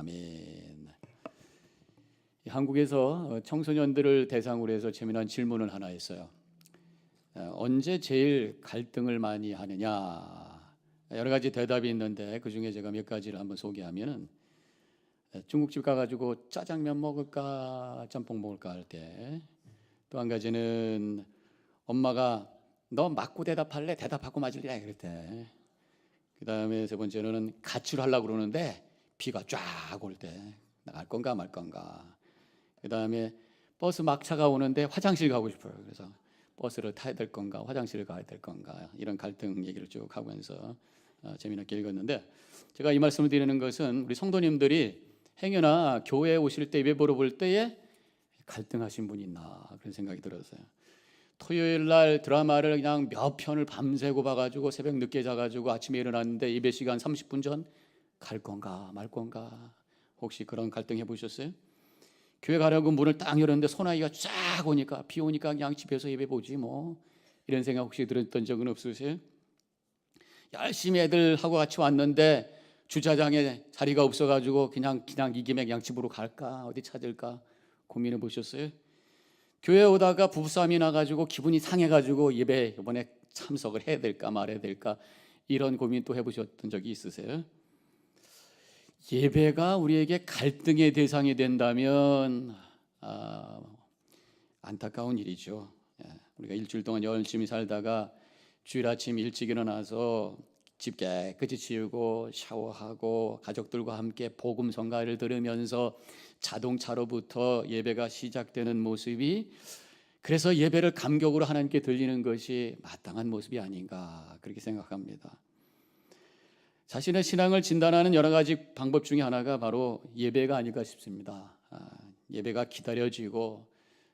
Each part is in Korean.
아멘. 한국에서 청소년들을 대상으로 해서 재미난 질문을 하나 했어요. 언제 제일 갈등을 많이 하느냐? 여러 가지 대답이 있는데 그 중에 제가 몇 가지를 한번 소개하면은, 중국집 가가지고 짜장면 먹을까 짬뽕 먹을까 할 때, 또 한 가지는 엄마가 너 맞고 대답할래? 대답하고 맞을래? 그럴 때, 그 다음에 세 번째로는 가출을 하려고 그러는데 비가 쫙 올 때 나갈 건가 말 건가. 그 다음에 버스 막차가 오는데 화장실 가고 싶어요. 그래서 버스를 타야 될 건가 화장실을 가야 될 건가, 이런 갈등 얘기를 쭉 하면서 재미있게 읽었는데, 제가 이 말씀을 드리는 것은 우리 성도님들이 행여나 교회에 오실 때, 예배 보러 볼 때에 갈등하신 분이 있나 그런 생각이 들었어요. 토요일 날 드라마를 그냥 몇 편을 밤새고 봐가지고 새벽 늦게 자가지고 아침에 일어났는데 예배 시간 30분 전 갈 건가 말 건가, 혹시 그런 갈등 해보셨어요? 교회 가려고 문을 딱 열었는데 소나기가 쫙 오니까, 비 오니까 그냥 집에서 예배 보지 뭐, 이런 생각 혹시 들었던 적은 없으세요? 열심히 애들하고 같이 왔는데 주차장에 자리가 없어가지고 그냥 이 김에 그냥 집으로 갈까 어디 찾을까 고민해 보셨어요? 교회 오다가 부부싸움이 나가지고 기분이 상해가지고 예배 이번에 참석을 해야 될까 말아야 될까, 이런 고민 또 해보셨던 적이 있으세요? 예배가 우리에게 갈등의 대상이 된다면 안타까운 일이죠. 우리가 일주일 동안 열심히 살다가 주일 아침 일찍 일어나서 집 깨끗이 치우고 샤워하고 가족들과 함께 복음 성가를 들으면서 자동차로부터 예배가 시작되는 모습이, 그래서 예배를 감격으로 하나님께 드리는 것이 마땅한 모습이 아닌가 그렇게 생각합니다. 자신의 신앙을 진단하는 여러 가지 방법 중에 하나가 바로 예배가 아닐까 싶습니다. 예배가 기다려지고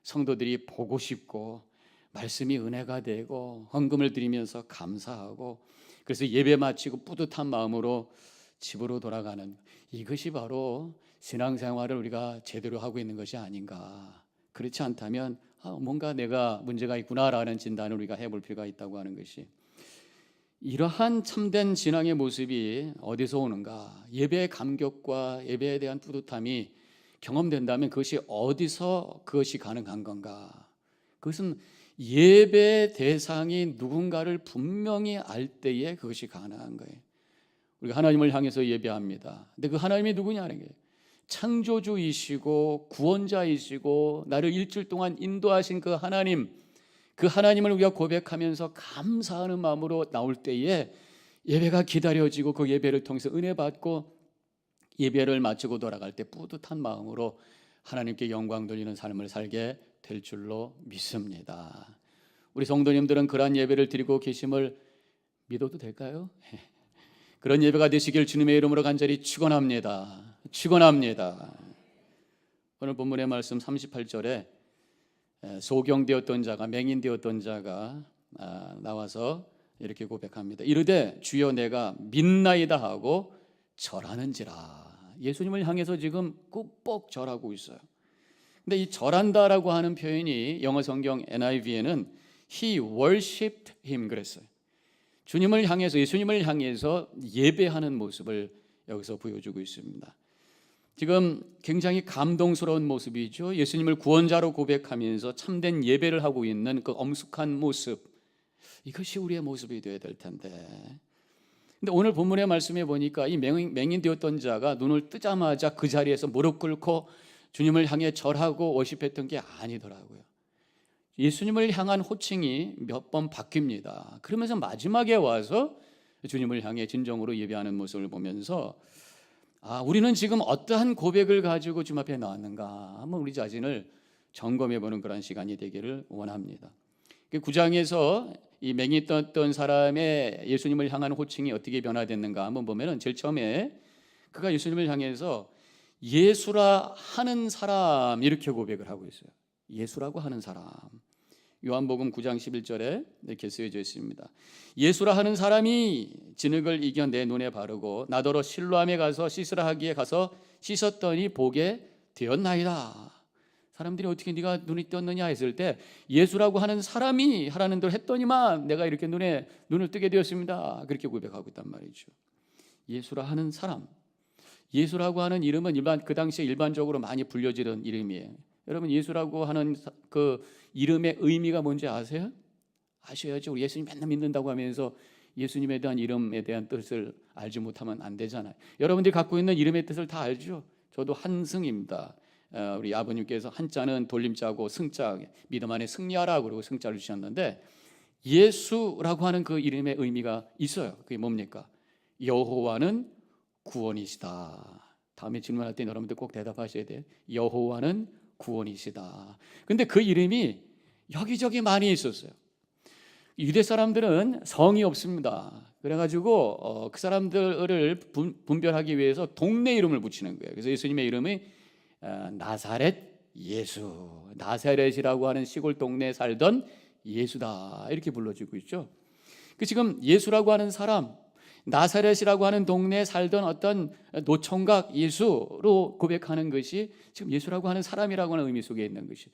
성도들이 보고 싶고 말씀이 은혜가 되고 헌금을 드리면서 감사하고, 그래서 예배 마치고 뿌듯한 마음으로 집으로 돌아가는, 이것이 바로 신앙생활을 우리가 제대로 하고 있는 것이 아닌가. 그렇지 않다면 뭔가 내가 문제가 있구나라는 진단을 우리가 해볼 필요가 있다고 하는 것이, 이러한 참된 신앙의 모습이 어디서 오는가? 예배의 감격과 예배에 대한 뿌듯함이 경험된다면 그것이 어디서 그것이 가능한 건가? 그것은 예배 대상이 누군가를 분명히 알 때에 그것이 가능한 거예요. 우리가 하나님을 향해서 예배합니다. 근데 그 하나님이 누구냐는 게, 창조주이시고 구원자이시고 나를 일주일 동안 인도하신 그 하나님, 그 하나님을 우리가 고백하면서 감사하는 마음으로 나올 때에 예배가 기다려지고 그 예배를 통해서 은혜 받고 예배를 마치고 돌아갈 때 뿌듯한 마음으로 하나님께 영광 돌리는 삶을 살게 될 줄로 믿습니다. 우리 성도님들은 그러한 예배를 드리고 계심을 믿어도 될까요? 그런 예배가 되시길 주님의 이름으로 간절히 축원합니다. 축원합니다. 오늘 본문의 말씀 38절에 소경되었던 자가, 맹인되었던 자가 나와서 이렇게 고백합니다. 이르되 주여 내가 믿나이다 하고 절하는지라. 예수님을 향해서 지금 꾹뻑 절하고 있어요. 근데 이 절한다라고 하는 표현이 영어 성경 NIV에는 He worshipped him 그랬어요. 주님을 향해서, 예수님을 향해서 예배하는 모습을 여기서 보여주고 있습니다. 지금 굉장히 감동스러운 모습이죠. 예수님을 구원자로 고백하면서 참된 예배를 하고 있는 그 엄숙한 모습, 이것이 우리의 모습이 되어야 될 텐데, 근데 오늘 본문의 말씀에 보니까 이 맹인 되었던 자가 눈을 뜨자마자 그 자리에서 무릎 꿇고 주님을 향해 절하고 워십했던 게 아니더라고요. 예수님을 향한 호칭이 몇 번 바뀝니다. 그러면서 마지막에 와서 주님을 향해 진정으로 예배하는 모습을 보면서 우리는 지금 어떠한 고백을 가지고 주님 앞에 나왔는가 한번 우리 자신을 점검해보는 그런 시간이 되기를 원합니다. 9장에서 이 맹인 떴던 사람의 예수님을 향한 호칭이 어떻게 변화됐는가 한번 보면은, 제일 처음에 그가 예수님을 향해서 예수라 하는 사람 이렇게 고백을 하고 있어요. 예수라고 하는 사람. 요한복음 9장 11절에 이렇게 쓰여져 있습니다. 예수라 하는 사람이 진흙을 이겨 내 눈에 바르고 나더러 실로암에 가서 씻으라 하기에 가서 씻었더니 보게 되었나이다. 사람들이 어떻게 네가 눈이 떴느냐 했을 때, 예수라고 하는 사람이 하라는 대로 했더니만 내가 이렇게 눈을 뜨게 되었습니다. 그렇게 고백하고 있단 말이죠. 예수라 하는 사람, 예수라고 하는 이름은 그 당시에 일반적으로 많이 불려지던 이름이에요. 여러분, 예수라고 하는 그 이름의 의미가 뭔지 아세요? 아셔야죠. 우리 예수님 맨날 믿는다고 하면서 예수님에 대한 이름에 대한 뜻을 알지 못하면 안 되잖아요. 여러분들이 갖고 있는 이름의 뜻을 다 알죠. 저도 한승입니다. 우리 아버님께서 한자는 돌림자고 승자, 믿음 안에 승리하라 그러고 승자를 주셨는데, 예수라고 하는 그 이름의 의미가 있어요. 그게 뭡니까? 여호와는 구원이시다. 다음에 질문할 때 여러분들 꼭 대답하셔야 돼요. 여호와는 구원이시다. 근데 그 이름이 여기저기 많이 있었어요. 유대 사람들은 성이 없습니다. 그래가지고 그 사람들을 분별하기 위해서 동네 이름을 붙이는 거예요. 그래서 예수님의 이름이 나사렛 예수, 나사렛이라고 하는 시골 동네에 살던 예수다, 이렇게 불러지고 있죠. 지금 예수라고 하는 사람, 나사렛이라고 하는 동네에 살던 어떤 노총각 예수로 고백하는 것이 지금 예수라고 하는 사람이라고 하는 의미 속에 있는 것이,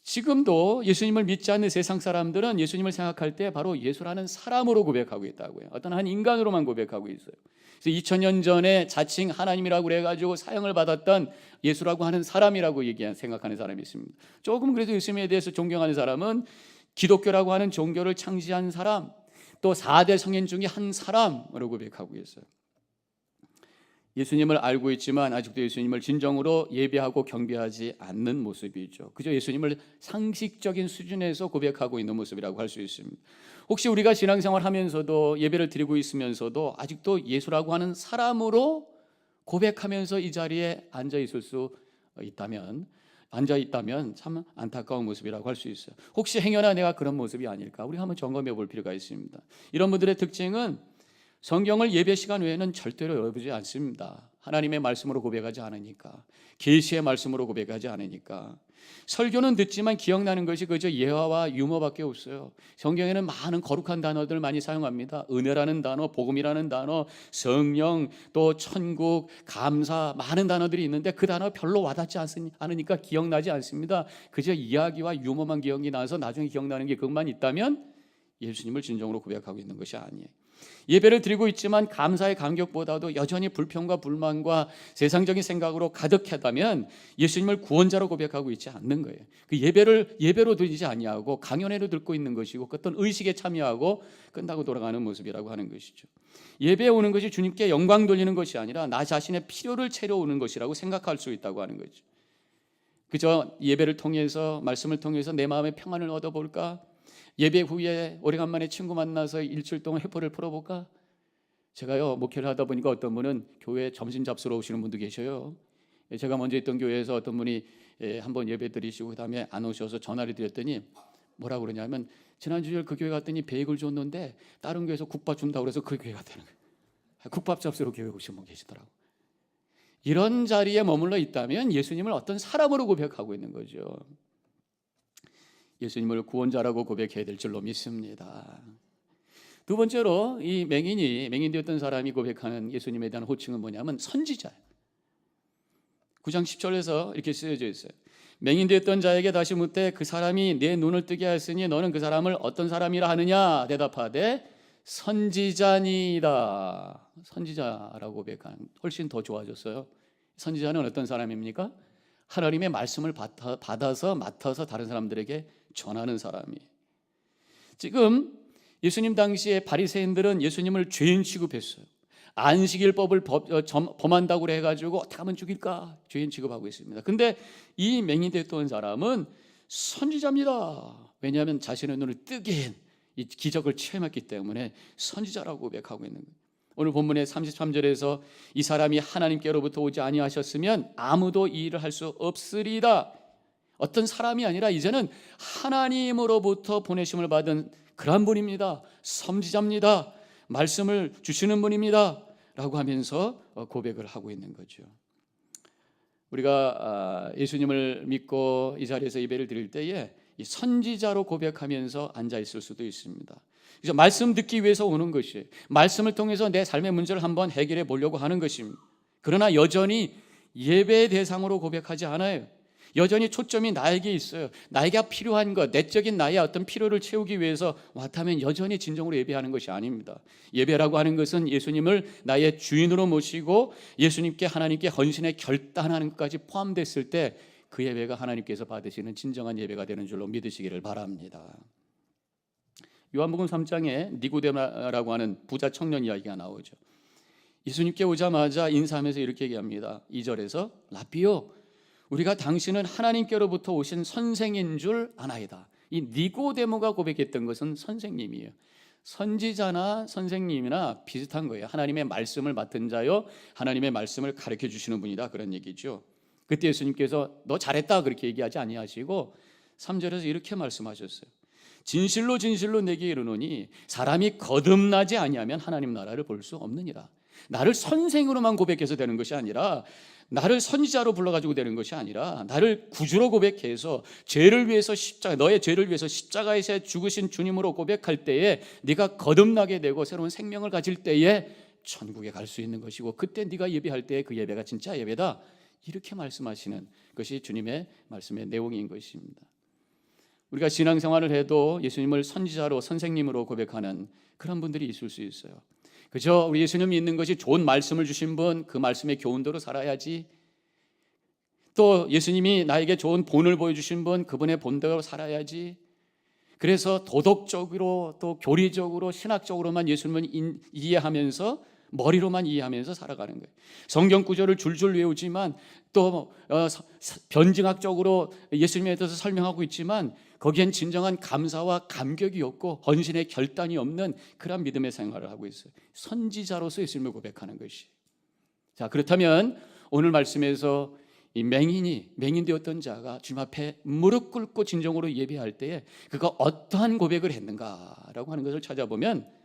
지금도 예수님을 믿지 않는 세상 사람들은 예수님을 생각할 때 바로 예수라는 사람으로 고백하고 있다고요. 어떤 한 인간으로만 고백하고 있어요. 그래서 2000년 전에 자칭 하나님이라고 그래가지고 사형을 받았던 예수라고 하는 사람이라고 생각하는 사람이 있습니다. 조금 그래도 예수님에 대해서 존경하는 사람은 기독교라고 하는 종교를 창시한 사람, 또 4대 성인 중에 한 사람으로 고백하고 있어요. 예수님을 알고 있지만 아직도 예수님을 진정으로 예배하고 경배하지 않는 모습이죠. 그저 예수님을 상식적인 수준에서 고백하고 있는 모습이라고 할 수 있습니다. 혹시 우리가 신앙생활 하면서도 예배를 드리고 있으면서도 아직도 예수라고 하는 사람으로 고백하면서 이 자리에 앉아 있다면 참 안타까운 모습이라고 할 수 있어요. 혹시 행여나 내가 그런 모습이 아닐까? 우리 한번 점검해 볼 필요가 있습니다. 이런 분들의 특징은 성경을 예배 시간 외에는 절대로 열어보지 않습니다. 하나님의 말씀으로 고백하지 않으니까, 계시의 말씀으로 고백하지 않으니까. 설교는 듣지만 기억나는 것이 그저 예화와 유머밖에 없어요. 성경에는 많은 거룩한 단어들 많이 사용합니다. 은혜라는 단어, 복음이라는 단어, 성령, 또 천국, 감사, 많은 단어들이 있는데 그 단어 별로 와닿지 않으니까 기억나지 않습니다. 그저 이야기와 유머만 기억이 나서 나중에 기억나는 게 그것만 있다면 예수님을 진정으로 고백하고 있는 것이 아니에요. 예배를 드리고 있지만 감사의 감격보다도 여전히 불평과 불만과 세상적인 생각으로 가득하다면 예수님을 구원자로 고백하고 있지 않는 거예요. 그 예배로 드리지 아니하고 강연회로 듣고 있는 것이고 어떤 의식에 참여하고 끝나고 돌아가는 모습이라고 하는 것이죠. 예배에 오는 것이 주님께 영광 돌리는 것이 아니라 나 자신의 필요를 채워오는 것이라고 생각할 수 있다고 하는 거죠. 그저 예배를 통해서, 말씀을 통해서 내 마음의 평안을 얻어볼까? 예배 후에 오래간만에 친구 만나서 일주일 동안 회포를 풀어볼까? 제가요, 목회를 하다 보니까 어떤 분은 교회 점심 잡수러 오시는 분도 계셔요. 제가 먼저 있던 교회에서 어떤 분이 한번 예배 드리시고 그다음에 안 오셔서 전화를 드렸더니 뭐라고 그러냐면, 지난주에 그 교회 갔더니 베이글 줬는데 다른 교회에서 국밥 준다고 그래서 그 교회 갔다는 거예요. 국밥 잡수러 교회 오신 분 계시더라고요. 이런 자리에 머물러 있다면 예수님을 어떤 사람으로 고백하고 있는 거죠. 예수님을 구원자라고 고백해야 될 줄로 믿습니다. 두 번째로 이 맹인 되었던 사람이 고백하는 예수님에 대한 호칭은 뭐냐면 선지자예요. 9장 10절에서 이렇게 쓰여져 있어요. 맹인 되었던 자에게 다시 묻되 그 사람이 내 눈을 뜨게 하였으니 너는 그 사람을 어떤 사람이라 하느냐? 대답하되 선지자니이다. 선지자라고 고백하는, 훨씬 더 좋아졌어요. 선지자는 어떤 사람입니까? 하나님의 말씀을 받아서 맡아서 다른 사람들에게 전하는 사람이. 지금 예수님 당시에 바리새인들은 예수님을 죄인 취급했어요. 안식일법을 범한다고 해가지고 어떻게 하면 죽일까 죄인 취급하고 있습니다. 근데 이 맹인되었던 사람은 선지자입니다. 왜냐하면 자신의 눈을 뜨게 이 기적을 체험했기 때문에 선지자라고 고백하고 있는 거예요. 오늘 본문의 33절에서 이 사람이 하나님께로부터 오지 아니하셨으면 아무도 이 일을 할 수 없으리다. 어떤 사람이 아니라 이제는 하나님으로부터 보내심을 받은 그런 분입니다. 선지자입니다. 말씀을 주시는 분입니다. 라고 하면서 고백을 하고 있는 거죠. 우리가 예수님을 믿고 이 자리에서 예배를 드릴 때에 이 선지자로 고백하면서 앉아 있을 수도 있습니다. 그래서 말씀 듣기 위해서 오는 것이에요. 말씀을 통해서 내 삶의 문제를 한번 해결해 보려고 하는 것입니다. 그러나 여전히 예배의 대상으로 고백하지 않아요. 여전히 초점이 나에게 있어요. 나에게 필요한 것, 내적인 나의 어떤 필요를 채우기 위해서 왔다면 여전히 진정으로 예배하는 것이 아닙니다. 예배라고 하는 것은 예수님을 나의 주인으로 모시고 예수님께 하나님께 헌신에 결단하는 것까지 포함됐을 때 그 예배가 하나님께서 받으시는 진정한 예배가 되는 줄로 믿으시기를 바랍니다. 요한복음 3장에 니고데마라고 하는 부자 청년 이야기가 나오죠. 예수님께 오자마자 인사하면서 이렇게 얘기합니다. 2절에서 라비요, 우리가 당신은 하나님께로부터 오신 선생인 줄 아나이다. 이 니고데모가 고백했던 것은 선생님이에요. 선지자나 선생님이나 비슷한 거예요. 하나님의 말씀을 맡은 자요, 하나님의 말씀을 가르쳐 주시는 분이다, 그런 얘기죠. 그때 예수님께서 너 잘했다 그렇게 얘기하지 아니하시고 3절에서 이렇게 말씀하셨어요. 진실로 진실로 내게 이르노니 사람이 거듭나지 아니하면 하나님 나라를 볼 수 없느니라. 나를 선생으로만 고백해서 되는 것이 아니라, 나를 선지자로 불러가지고 되는 것이 아니라, 나를 구주로 고백해서 죄를 위해서 너의 죄를 위해서 십자가에서 죽으신 주님으로 고백할 때에 네가 거듭나게 되고 새로운 생명을 가질 때에 천국에 갈 수 있는 것이고, 그때 네가 예배할 때 그 예배가 진짜 예배다, 이렇게 말씀하시는 것이 주님의 말씀의 내용인 것입니다. 우리가 신앙생활을 해도 예수님을 선지자로 선생님으로 고백하는 그런 분들이 있을 수 있어요. 그저 우리 예수님 믿는 것이 좋은 말씀을 주신 분, 그 말씀의 교훈대로 살아야지, 또 예수님이 나에게 좋은 본을 보여주신 분, 그분의 본대로 살아야지, 그래서 도덕적으로 또 교리적으로 신학적으로만 예수님을 이해하면서 머리로만 이해하면서 살아가는 거예요. 성경 구절을 줄줄 외우지만 또 변증학적으로 예수님에 대해서 설명하고 있지만 거기엔 진정한 감사와 감격이 없고 헌신의 결단이 없는 그런 믿음의 생활을 하고 있어요. 선지자로서 예수님을 고백하는 것이. 자, 그렇다면 오늘 말씀에서 이 맹인 되었던 자가 주님 앞에 무릎 꿇고 진정으로 예배할 때에 그가 어떠한 고백을 했는가라고 하는 것을 찾아보면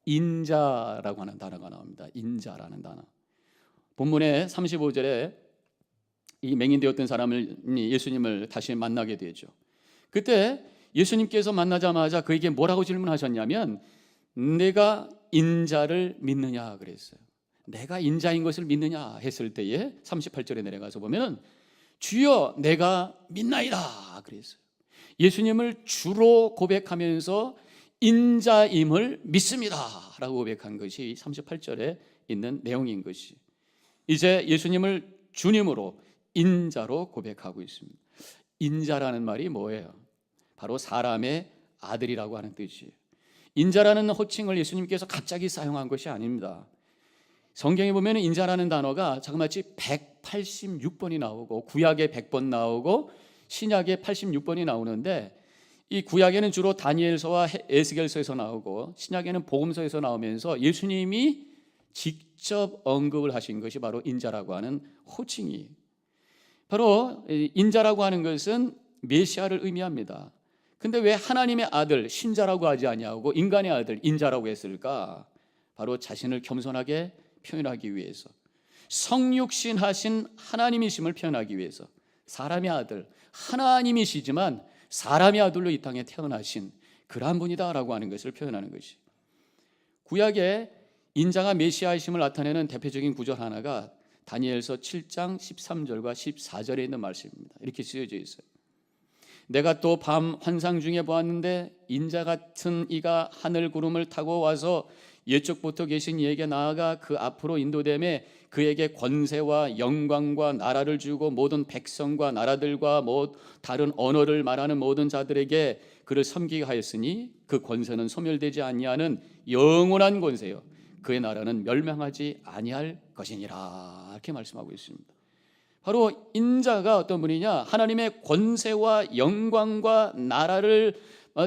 인자라고 하는 단어가 나옵니다. 인자라는 단어. 본문의 35절에 이 맹인 되었던 사람이 예수님을 다시 만나게 되죠. 그때 예수님께서 만나자마자 그에게 뭐라고 질문하셨냐면 내가 인자를 믿느냐 그랬어요. 내가 인자인 것을 믿느냐 했을 때에 38절에 내려가서 보면 주여 내가 믿나이다 그랬어요. 예수님을 주로 고백하면서 인자임을 믿습니다 라고 고백한 것이 38절에 있는 내용인 것이, 이제 예수님을 주님으로 인자로 고백하고 있습니다. 인자라는 말이 뭐예요? 바로 사람의 아들이라고 하는 뜻이에요. 인자라는 호칭을 예수님께서 갑자기 사용한 것이 아닙니다. 성경에 보면 인자라는 단어가 자그마치 186번이 나오고 구약에 100번 나오고 신약에 86번이 나오는데, 이 구약에는 주로 다니엘서와 에스겔서에서 나오고 신약에는 복음서에서 나오면서 예수님이 직접 언급을 하신 것이 바로 인자라고 하는 호칭이에요. 바로 인자라고 하는 것은 메시아를 의미합니다. 근데 왜 하나님의 아들 신자라고 하지 아니하고 인간의 아들 인자라고 했을까? 바로 자신을 겸손하게 표현하기 위해서, 성육신하신 하나님이심을 표현하기 위해서, 사람의 아들 하나님이시지만 사람의 아들로 이 땅에 태어나신 그러한 분이다라고 하는 것을 표현하는 것이, 구약에 인자가 메시아이심을 나타내는 대표적인 구절 하나가 다니엘서 7장 13절과 14절에 있는 말씀입니다. 이렇게 쓰여져 있어요. 내가 또 밤 환상 중에 보았는데 인자 같은 이가 하늘 구름을 타고 와서 옛적부터 계신 이에게 나아가 그 앞으로 인도됨에 그에게 권세와 영광과 나라를 주고 모든 백성과 나라들과 다른 언어를 말하는 모든 자들에게 그를 섬기게 하였으니 그 권세는 소멸되지 아니하는 영원한 권세요 그의 나라는 멸망하지 아니할 것이니라, 이렇게 말씀하고 있습니다. 바로 인자가 어떤 분이냐, 하나님의 권세와 영광과 나라를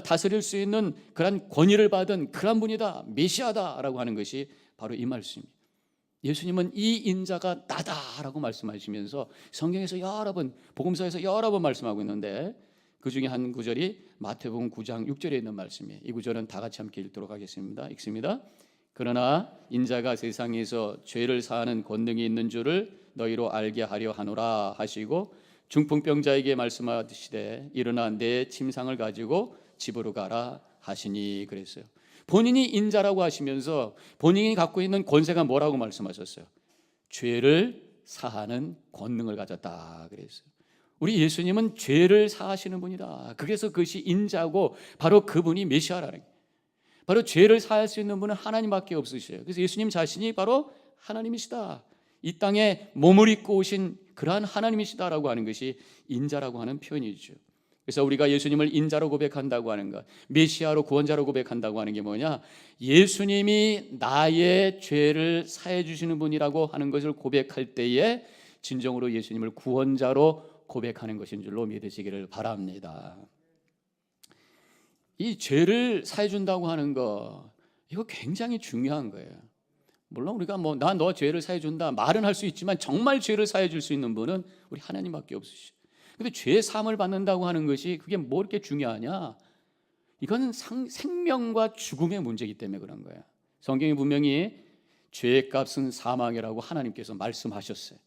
다스릴 수 있는 그런 권위를 받은 그런 분이다, 메시아다라고 하는 것이 바로 이 말씀입니다. 예수님은 이 인자가 나다라고 말씀하시면서 성경에서 여러 번, 복음서에서 여러 번 말씀하고 있는데 그 중에 한 구절이 마태복음 9장 6절에 있는 말씀이에요. 이 구절은 다 같이 함께 읽도록 하겠습니다. 읽습니다. 그러나 인자가 세상에서 죄를 사하는 권능이 있는 줄을 너희로 알게 하려 하노라 하시고 중풍병자에게 말씀하시되 일어나 내 침상을 가지고 집으로 가라 하시니 그랬어요. 본인이 인자라고 하시면서 본인이 갖고 있는 권세가 뭐라고 말씀하셨어요? 죄를 사하는 권능을 가졌다 그랬어요. 우리 예수님은 죄를 사하시는 분이다. 그래서 그것이 인자고 바로 그분이 메시아라는 거예요. 바로 죄를 사할 수 있는 분은 하나님밖에 없으셔요. 그래서 예수님 자신이 바로 하나님이시다. 이 땅에 몸을 입고 오신 그러한 하나님이시다라고 하는 것이 인자라고 하는 표현이죠. 그래서 우리가 예수님을 인자로 고백한다고 하는 것, 메시아로 구원자로 고백한다고 하는 게 뭐냐? 예수님이 나의 죄를 사해 주시는 분이라고 하는 것을 고백할 때에 진정으로 예수님을 구원자로 고백하는 것인 줄로 믿으시기를 바랍니다. 이 죄를 사해 준다고 하는 거, 이거 굉장히 중요한 거예요. 물론 우리가 나 너 죄를 사해 준다 말은 할 수 있지만 정말 죄를 사해 줄 수 있는 분은 우리 하나님밖에 없으시죠. 근데 죄 사함을 받는다고 하는 것이 그게 뭐 이렇게 중요하냐? 이건 생명과 죽음의 문제이기 때문에 그런 거야. 성경이 분명히 죄의 값은 사망이라고 하나님께서 말씀하셨어요.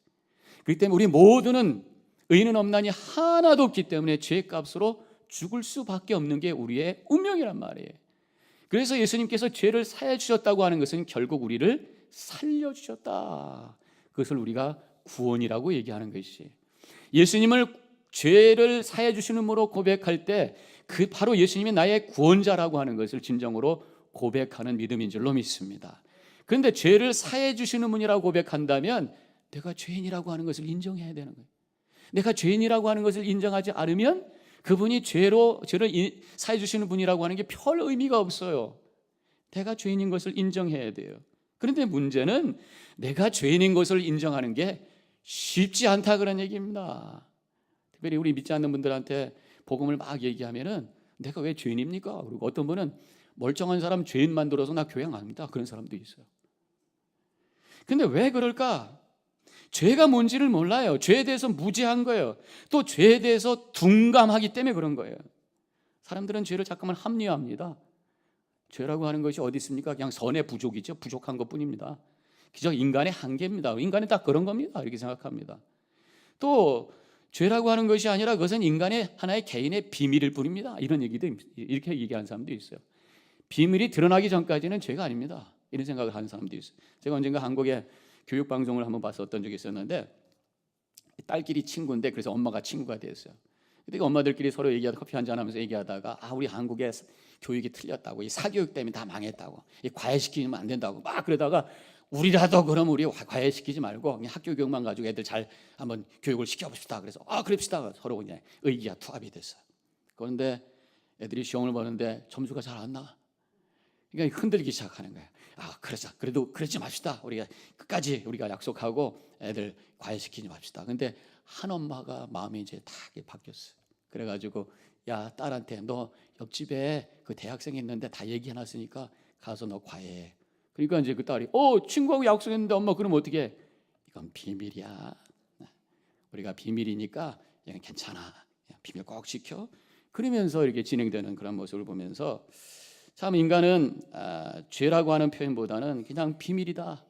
그렇기 때문에 우리 모두는 의인은 없나니 하나도 없기 때문에 죄의 값으로 죽을 수밖에 없는 게 우리의 운명이란 말이에요. 그래서 예수님께서 죄를 사해 주셨다고 하는 것은 결국 우리를 살려주셨다. 그것을 우리가 구원이라고 얘기하는 것이, 예수님을 죄를 사해 주시는으로 고백할 때 그 바로 예수님이 나의 구원자라고 하는 것을 진정으로 고백하는 믿음인 줄로 믿습니다. 그런데 죄를 사해 주시는 분이라고 고백한다면 내가 죄인이라고 하는 것을 인정해야 되는 거예요. 내가 죄인이라고 하는 것을 인정하지 않으면 그분이 죄를 사해 주시는 분이라고 하는 게 별 의미가 없어요. 내가 죄인인 것을 인정해야 돼요. 그런데 문제는 내가 죄인인 것을 인정하는 게 쉽지 않다 그런 얘기입니다. 특별히 우리 믿지 않는 분들한테 복음을 막 얘기하면은 내가 왜 죄인입니까? 그리고 어떤 분은 멀쩡한 사람 죄인 만들어서 나 교회 안 갑니다. 그런 사람도 있어요. 근데 왜 그럴까? 죄가 뭔지를 몰라요. 죄에 대해서 무지한 거예요. 또 죄에 대해서 둔감하기 때문에 그런 거예요. 사람들은 죄를 자꾸만 합리화합니다. 죄라고 하는 것이 어디 있습니까? 그냥 선의 부족이죠. 부족한 것뿐입니다. 그저 인간의 한계입니다. 인간은 딱 그런 겁니다. 이렇게 생각합니다. 또 죄라고 하는 것이 아니라 그것은 인간의 하나의 개인의 비밀일 뿐입니다. 이런 얘기도, 이렇게 얘기하는 사람도 있어요. 비밀이 드러나기 전까지는 죄가 아닙니다. 이런 생각을 하는 사람도 있어요. 제가 언젠가 한국에 교육방송을 한번 봤었던 적이 있었는데, 딸끼리 친구인데 그래서 엄마가 친구가 됐어요. 근데 엄마들끼리 서로 얘기하다 커피 한잔 하면서 얘기하다가 우리 한국의 교육이 틀렸다고, 이 사교육 때문에 다 망했다고, 이 과외시키면 안 된다고 막 그러다가 우리라도 그럼 우리 과외시키지 말고 그냥 학교 교육만 가지고 애들 잘 한번 교육을 시켜봅시다. 그래서 그럽시다. 서로 그냥 의기가 투합이 됐어요. 그런데 애들이 시험을 보는데 점수가 잘 안 나와. 그러니까 흔들기 시작하는 거예요. 그러자. 그래도 그러지 맙시다. 우리가 끝까지 우리가 약속하고 애들 과외시키지 맙시다. 근데 한 엄마가 마음이 이제 다 바뀌었어요. 그래가지고 야, 딸한테 너 옆집에 그 대학생이 있는데 다 얘기해놨으니까 가서 너 과외해. 그러니까 이제 그 딸이 친구하고 약속했는데 엄마 그럼 어떻게 해? 이건 비밀이야. 우리가 비밀이니까 그냥 괜찮아. 그냥 비밀 꼭 지켜. 그러면서 이렇게 진행되는 그런 모습을 보면서 참 인간은 죄라고 하는 표현보다는 그냥 비밀이다.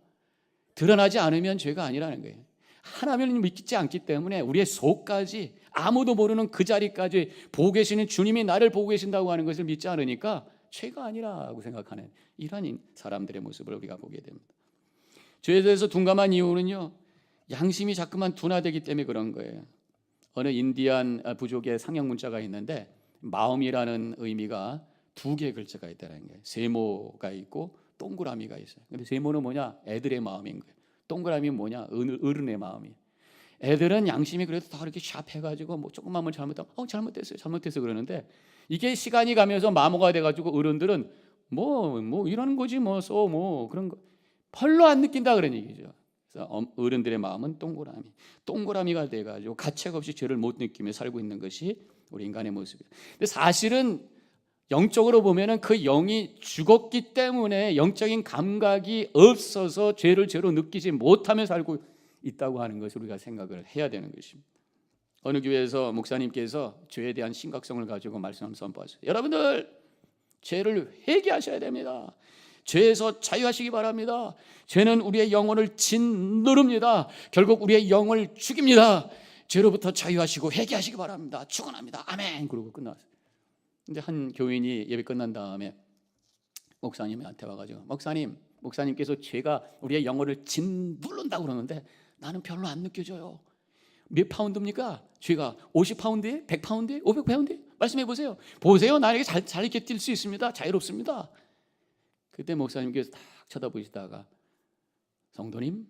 드러나지 않으면 죄가 아니라는 거예요. 하나님을 믿지 않기 때문에 우리의 속까지 아무도 모르는 그 자리까지 보고 계시는 주님이 나를 보고 계신다고 하는 것을 믿지 않으니까 죄가 아니라고 생각하는 이런 사람들의 모습을 우리가 보게 됩니다. 죄에 대해서 둔감한 이유는요, 양심이 자꾸만 둔화되기 때문에 그런 거예요. 어느 인디안 부족의 상형 문자가 있는데 마음이라는 의미가 두 개의 글자가 있다는 거예요. 세모가 있고 동그라미가 있어요. 근데 세모는 뭐냐? 애들의 마음인 거예요. 동그라미는 뭐냐? 어른의 마음이에요. 애들은 양심이 그래도 다 이렇게 샵해가지고 조금만 뭘 잘못하면 잘못됐어요 그러는데, 이게 시간이 가면서 마모가 돼가지고 어른들은 이러는 거지 그런 거 별로 안 느낀다 그런 얘기죠. 그래서 어른들의 마음은 동그라미가 돼가지고 가책 없이 죄를 못 느끼며 살고 있는 것이 우리 인간의 모습이에요. 근데 사실은 영적으로 보면은 그 영이 죽었기 때문에 영적인 감각이 없어서 죄를 죄로 느끼지 못하며 살고 있다고 하는 것을 우리가 생각을 해야 되는 것입니다. 어느 교회에서 목사님께서 죄에 대한 심각성을 가지고 말씀을 선포하셨어요. 여러분들 죄를 회개하셔야 됩니다. 죄에서 자유하시기 바랍니다. 죄는 우리의 영혼을 짓누릅니다. 결국 우리의 영을 죽입니다. 죄로부터 자유하시고 회개하시기 바랍니다. 축원합니다. 아멘. 그러고 끝났어요. 근데 한 교인이 예배 끝난 다음에 목사님한테 와가지고 목사님께서 죄가 우리의 영혼을 짓누른다고 그러는데 나는 별로 안 느껴져요. 몇 파운드입니까? 죄가 50파운드에 100파운드에 500파운드에? 말씀해 보세요. 보세요. 나에게 잘 이렇게 뛸 수 있습니다. 자유롭습니다. 그때 목사님께서 딱 쳐다보시다가 성도님,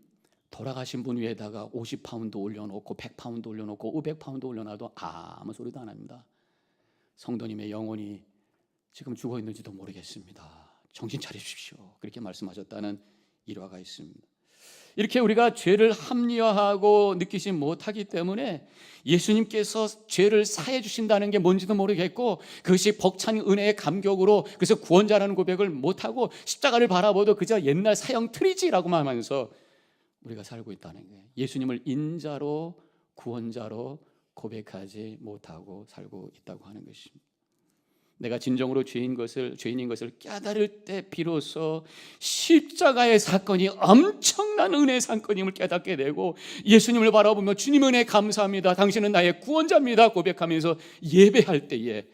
돌아가신 분 위에다가 50파운드 올려놓고 100파운드 올려놓고 500파운드 올려놔도 아무 소리도 안 합니다. 성도님의 영혼이 지금 죽어 있는지도 모르겠습니다. 정신 차리십시오. 그렇게 말씀하셨다는 일화가 있습니다. 이렇게 우리가 죄를 합리화하고 느끼지 못하기 때문에 예수님께서 죄를 사해 주신다는 게 뭔지도 모르겠고, 그것이 벅찬 은혜의 감격으로 그래서 구원자라는 고백을 못하고 십자가를 바라보도 그저 옛날 사형 틀이지라고 하면서 우리가 살고 있다는 거예요. 예수님을 인자로 구원자로 고백하지 못하고 살고 있다고 하는 것입니다. 내가 진정으로 죄인인 것을 깨달을 때 비로소 십자가의 사건이 엄청난 은혜의 사건임을 깨닫게 되고, 예수님을 바라보며 주님 은혜 감사합니다, 당신은 나의 구원자입니다 고백하면서 예배할 때에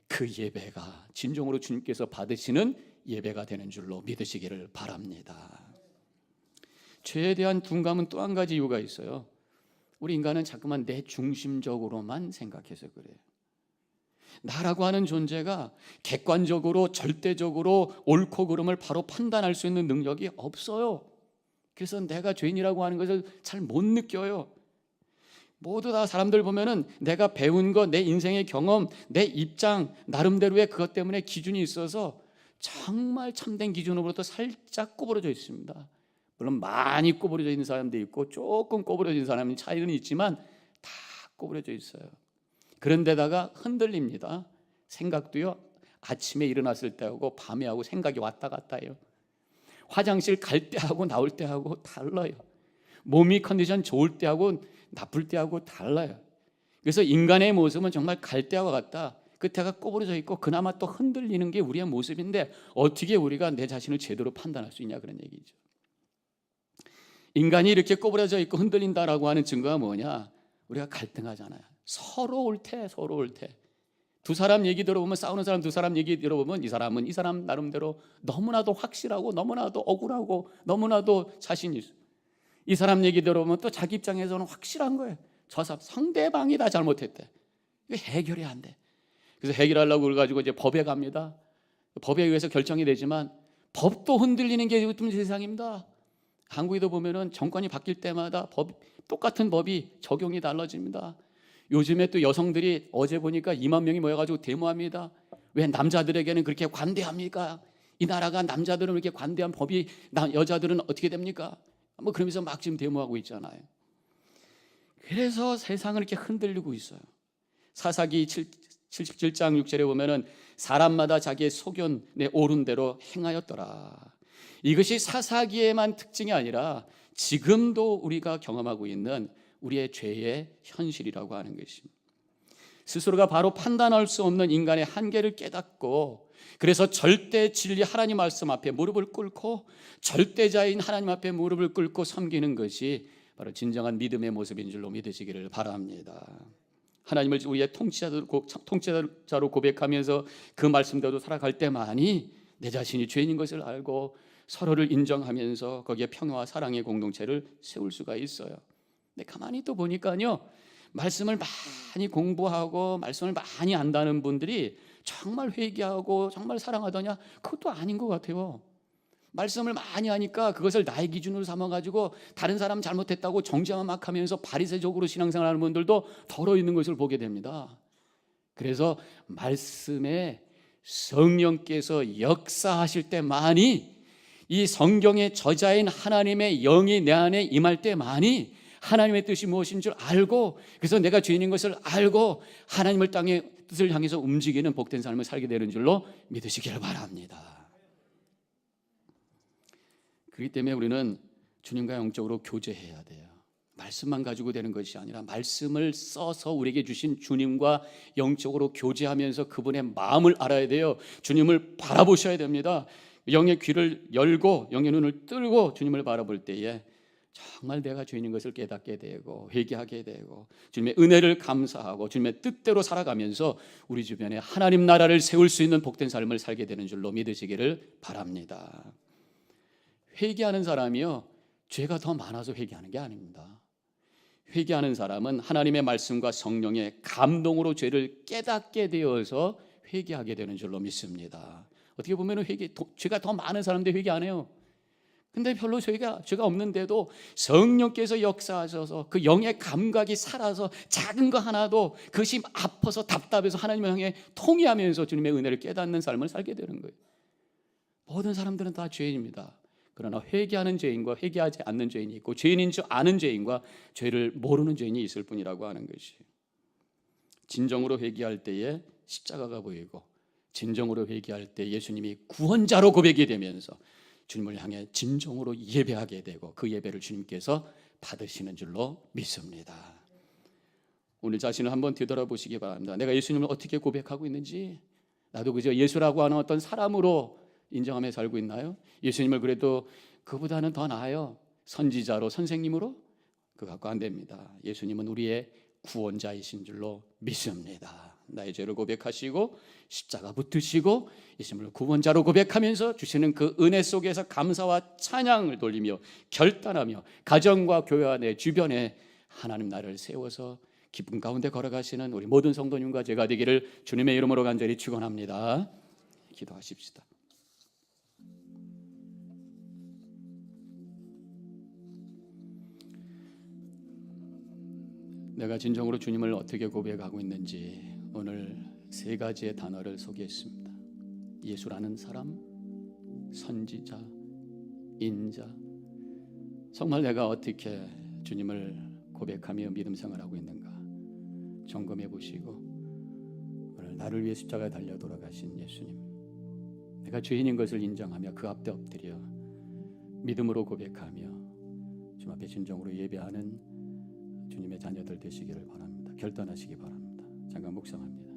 그 예배가 진정으로 주님께서 받으시는 예배가 되는 줄로 믿으시기를 바랍니다. 죄에 대한 둔감은 또 한 가지 이유가 있어요. 우리 인간은 자꾸만 내 중심적으로만 생각해서 그래요. 나라고 하는 존재가 객관적으로 절대적으로 옳고 그름을 바로 판단할 수 있는 능력이 없어요. 그래서 내가 죄인이라고 하는 것을 잘 못 느껴요. 모두 다 사람들 보면은 내가 배운 것, 내 인생의 경험, 내 입장 나름대로의 그것 때문에 기준이 있어서 정말 참된 기준으로부터 살짝 꼬부러져 있습니다. 물론 많이 꼬부러져 있는 사람도 있고 조금 꼬부러진 사람은 차이는 있지만 다 꼬부러져 있어요. 그런데다가 흔들립니다. 생각도요, 아침에 일어났을 때하고 밤에 하고 생각이 왔다 갔다 해요. 화장실 갈 때하고 나올 때하고 달라요. 몸이 컨디션 좋을 때하고 나쁠 때하고 달라요. 그래서 인간의 모습은 정말 갈대와 같다. 끝에가 꼬부러져 있고 그나마 또 흔들리는 게 우리의 모습인데, 어떻게 우리가 내 자신을 제대로 판단할 수 있냐, 그런 얘기죠. 인간이 이렇게 꼬부러져 있고 흔들린다라고 하는 증거가 뭐냐? 우리가 갈등하잖아요. 서로 옳대. 두 사람 얘기 들어보면, 싸우는 사람 두 사람 얘기 들어보면 이 사람은 이 사람 나름대로 너무나도 확실하고 너무나도 억울하고 너무나도 자신 있어. 이 사람 얘기 들어보면 또 자기 입장에서는 확실한 거예요. 저 사람 상대방이 다 잘못했대. 이거 해결이 안 돼. 그래서 해결하려고 그래가지고 이제 법에 갑니다. 법에 의해서 결정이 되지만 법도 흔들리는 게 요즘 세상입니다. 한국에도 보면은 정권이 바뀔 때마다 똑같은 법이 적용이 달라집니다. 요즘에 또 여성들이 어제 보니까 2만 명이 모여가지고 데모합니다. 왜 남자들에게는 그렇게 관대합니까? 이 나라가 남자들은 이렇게 관대한 법이 여자들은 어떻게 됩니까? 뭐 그러면서 막 지금 데모하고 있잖아요. 그래서 세상을 이렇게 흔들리고 있어요. 사사기 77장 6절에 보면은 사람마다 자기의 소견에 옳은 대로 행하였더라. 이것이 사사기에만 특징이 아니라 지금도 우리가 경험하고 있는 우리의 죄의 현실이라고 하는 것입니다. 스스로가 바로 판단할 수 없는 인간의 한계를 깨닫고, 그래서 절대 진리 하나님 말씀 앞에 무릎을 꿇고 절대자인 하나님 앞에 무릎을 꿇고 섬기는 것이 바로 진정한 믿음의 모습인 줄로 믿으시기를 바랍니다. 하나님을 우리의 통치자로 고백하면서 그 말씀대로 살아갈 때만이 내 자신이 죄인인 것을 알고 서로를 인정하면서 거기에 평화와 사랑의 공동체를 세울 수가 있어요. 근데 가만히 또 보니까요, 말씀을 많이 공부하고 말씀을 많이 안다는 분들이 정말 회개하고 정말 사랑하더냐? 그것도 아닌 것 같아요. 말씀을 많이 하니까 그것을 나의 기준으로 삼아가지고 다른 사람 잘못했다고 정죄만 막 하면서 바리새적으로 신앙생활하는 분들도 덜어 있는 것을 보게 됩니다. 그래서 말씀에 성령께서 역사하실 때만이, 이 성경의 저자인 하나님의 영이 내 안에 임할 때만이 하나님의 뜻이 무엇인 줄 알고, 그래서 내가 죄인인 것을 알고 하나님을 땅의 뜻을 향해서 움직이는 복된 삶을 살게 되는 줄로 믿으시기를 바랍니다. 그렇기 때문에 우리는 주님과 영적으로 교제해야 돼요. 말씀만 가지고 되는 것이 아니라 말씀을 써서 우리에게 주신 주님과 영적으로 교제하면서 그분의 마음을 알아야 돼요. 주님을 바라보셔야 됩니다. 영의 귀를 열고 영의 눈을 뜨고 주님을 바라볼 때에 정말 내가 죄인인 것을 깨닫게 되고 회개하게 되고 주님의 은혜를 감사하고 주님의 뜻대로 살아가면서 우리 주변에 하나님 나라를 세울 수 있는 복된 삶을 살게 되는 줄로 믿으시기를 바랍니다. 회개하는 사람이요, 죄가 더 많아서 회개하는 게 아닙니다. 회개하는 사람은 하나님의 말씀과 성령의 감동으로 죄를 깨닫게 되어서 회개하게 되는 줄로 믿습니다. 어떻게 보면 죄가 더 많은 사람들 회개 안 해요. 근데 별로 죄가 없는데도 성령께서 역사하셔서 그 영의 감각이 살아서 작은 거 하나도 그것이 아파서 답답해서 하나님을 향해 통회하면서 주님의 은혜를 깨닫는 삶을 살게 되는 거예요. 모든 사람들은 다 죄인입니다. 그러나 회개하는 죄인과 회개하지 않는 죄인이 있고, 죄인인 줄 아는 죄인과 죄를 모르는 죄인이 있을 뿐이라고 하는 것이, 진정으로 회개할 때에 십자가가 보이고 진정으로 회개할 때 예수님이 구원자로 고백이 되면서 주님을 향해 진정으로 예배하게 되고 그 예배를 주님께서 받으시는 줄로 믿습니다. 오늘 자신을 한번 되돌아보시기 바랍니다. 내가 예수님을 어떻게 고백하고 있는지, 나도 그저 예수라고 하는 어떤 사람으로 인정하며 살고 있나요? 예수님을 그래도 그보다는 더 나아요, 선지자로, 선생님으로? 그거 갖고 안 됩니다. 예수님은 우리의 구원자이신 줄로 믿습니다. 나의 죄를 고백하시고 십자가 붙으시고 예수님을 구원자로 고백하면서 주시는 그 은혜 속에서 감사와 찬양을 돌리며 결단하며 가정과 교회 안에 주변에 하나님 나라를 세워서 기쁨 가운데 걸어가시는 우리 모든 성도님과 제가 되기를 주님의 이름으로 간절히 축원합니다. 기도하십시다. 내가 진정으로 주님을 어떻게 고백하고 있는지 오늘 세 가지의 단어를 소개했습니다. 예수라는 사람, 선지자, 인자. 정말 내가 어떻게 주님을 고백하며 믿음 생활하고 있는가 점검해 보시고, 오늘 나를 위해 십자가에 달려 돌아가신 예수님, 내가 죄인인 것을 인정하며 그 앞에 엎드려 믿음으로 고백하며 주님 앞에 진정으로 예배하는 주님의 자녀들 되시기를 바랍니다. 결단하시기 바랍니다. 잠깐 묵상합니다.